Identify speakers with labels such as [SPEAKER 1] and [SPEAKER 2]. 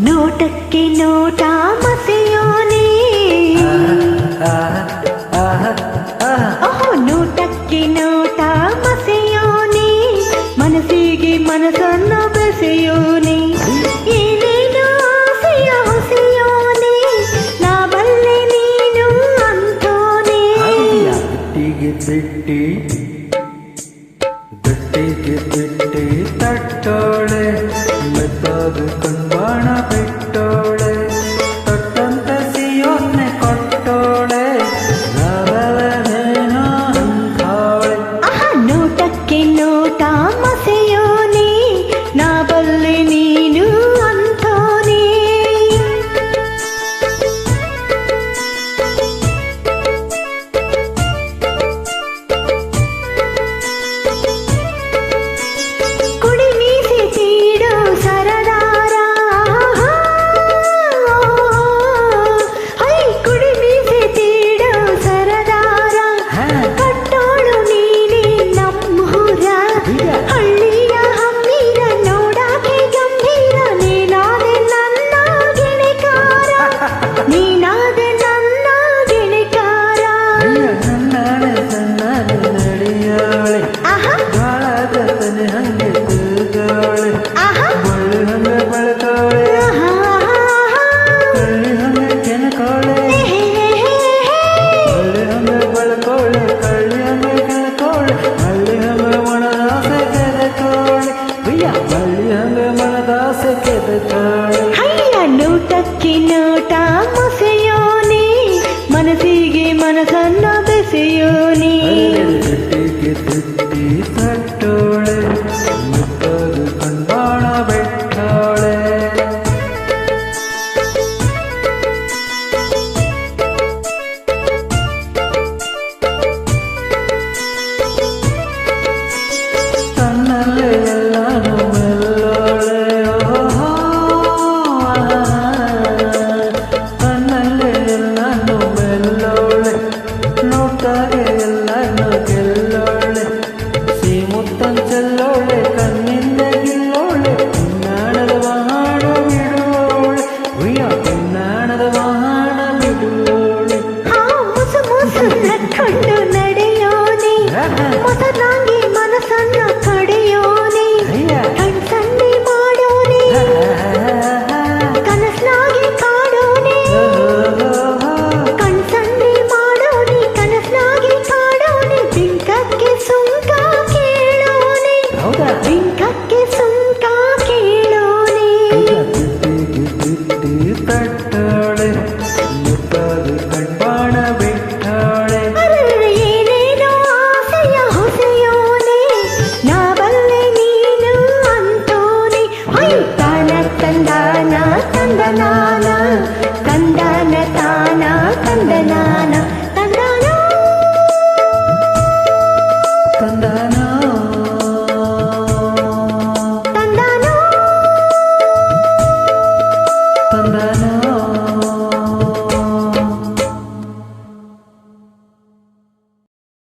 [SPEAKER 1] ನೋಟಕ್ಕೆ ನೋಟ ಮಸೆಯೋನೆ, ನೋಟಕ್ಕೆ ನೋಟ ಮಸೆಯೋನೆ, ಮನಸ್ಸಿಗೆ ಮನಸ್ಸನ್ನ ಬೆಸೆಯೋನೆ, ಏನೇನು ಆಸೆಯ ಹೊಸೆಯೋನೆ, ನಾ ಬಲ್ಲೆ ನೀನು ಅಂತೋನೆ.
[SPEAKER 2] ಗಟ್ಟಿಗೆ ಬಿಟ್ಟಿ ತಟ್ಟೋಳೆ, ಮೆತ್ತಾದ ಕಣ್ಬಾಣ ಬಿಟ್ಟೋಳೆ, ತೊಟ್ಟಂತ ಸಿಯೋನ್ನೆ ಕೊಟ್ಟೋಳೆ, ನಾವಲೇನೋ ಅಂತಾಳೆ.
[SPEAKER 1] ನೋಟಕ್ಕೆ ನೋಟ ಮಸೆಯೋನೆ, ನಾ ಬಲ್ಲೆ ನೀನು ಅಂತೋನೆ. ಕುಡಿ ಮೀಸೆ ತೀಡೋ ಸರದಾರ, ಕುಡಿ ಮೀಸೆ ತೀಡೋ ಸರದಾರ, ಕಟ್ಟೋಳು ನೀನೆ ನಮ್ಮೂರ, ಹಳ್ಳಿಯ ಹಮ್ಮಿರ ನೋಡಾಕೆ ಗಂಭೀರ, ನೀನಾದೆ ನನ್ನ ಗೆಳೆಕಾರ, ನೀನಾದೆ ನನ್ನ ಗೆಳೆಕಾರ.
[SPEAKER 2] ನನ್ನಾಳೆ ಸಣ್ಣಾಳೆ ನಡೆಯೋಳೆ, ಬಾಳಾಗತನೆ ಹಂಗೆ ತಿರುಗೋಳೆ, ಬಳ್ಳಿ ಹಂಗೆ ಬೆಳಕೋಳೆ, ಕಳ್ಳಿ ಹಂಗೆ ಕೆಣಕೋಳೆ, ಬಳ್ಳಿ ಹಂಗೆ ಬೆಳಕೋಳೆ, ಕಳ್ಳಿ ಹಂಗೆ ಕೆಣಕೋಳೆ, ಹಳ್ಳಿ ಹಂಗೆ ಮನದಾಸೆ ಕೆದಕೋಳೆ, ಬಳ್ಳಿ ಹಂಗೆ ಮನದಾಸೆ ಕೆದಕೋಳೆ.
[SPEAKER 1] ನೋಟಕ್ಕೆ ನೋಟ ಮಸೆಯೋನೆ, ಮನಸ್ಸಿಗೆ ಮನಸ್ಸನ್ನ ಬೆಸೆಯೋನೆ.
[SPEAKER 2] ಗಟ್ಟಿಗೆ ತಿಟ್ಟಿ ತಟ್ಟೋಳೆ, ಮುತ್ತದ ಕಣ್ಬಾಣ ಬಿಟ್ಟೋಳೆ. ತನ್ನಲ್ಲೇ ಎಲ್ಲಾನು ಮೆಲ್ಲೋಳೆ, ತನ್ನಲ್ಲೇ ಎಲ್ಲಾನು ಮೆಲ್ಲೋಳೆ, ನೋಟಾಗೆ ಎಲ್ಲಾನು ಗೆಲ್ಲೋಳೆ, ಸೀಮುತ್ತನ್ ಚೆಲ್ಲೋಳೆ, ಕಣ್ಣಿಂದ ಗಿಲ್ಲೋಳೆ, ನಾಣದ ವಾಹನ ಬಿಡುವೋಳೆ, ನಾಣದ ವಾಹನ ಬಿಡುವೋಳೆ.
[SPEAKER 1] ಮುಸು ಮುಸು ನಕ್ಕೊಂಡು ನಡೆಯೋನೆ, ಮೊಸರಾಗಿ ಮನಸ್ಸನ್ನ ಕಡೆಯೋನೆ, ಕಣ್ಸನ್ನೆ ಮಾಡೋನೆ, ಕನಸ್ನಾಗಿ ಕಾಡೋನೆ, ಕಣ್ಸನ್ನೆ ಮಾಡೋನೆ, ಕನಸ್ನಾಗಿ ಕಾಡೋನೆ, ಬಿಂಕಕ್ಕೆ ಸುಂಕ ಕೇಳೋನೆ, ಬಿಂಕಕ್ಕೆ ಸುಂಕ ಕೇಳೋನೆ.
[SPEAKER 2] ತಿಟ್ಟಿ ತಟ್ಟೋಳೆ, ಮುತ್ತಾದ ಕಣ್ಬಾಣ ಬಿಟ್ಟೋಳೆ,
[SPEAKER 1] ಏನೇನೋ ಆಸೆಯ ಹೊಸೆಯೋನೆ, ನಾ ಬಲ್ಲೆ ನೀನು ಅಂತೋನೆ. ತಾನ ತಂದಾನ ತಂದನ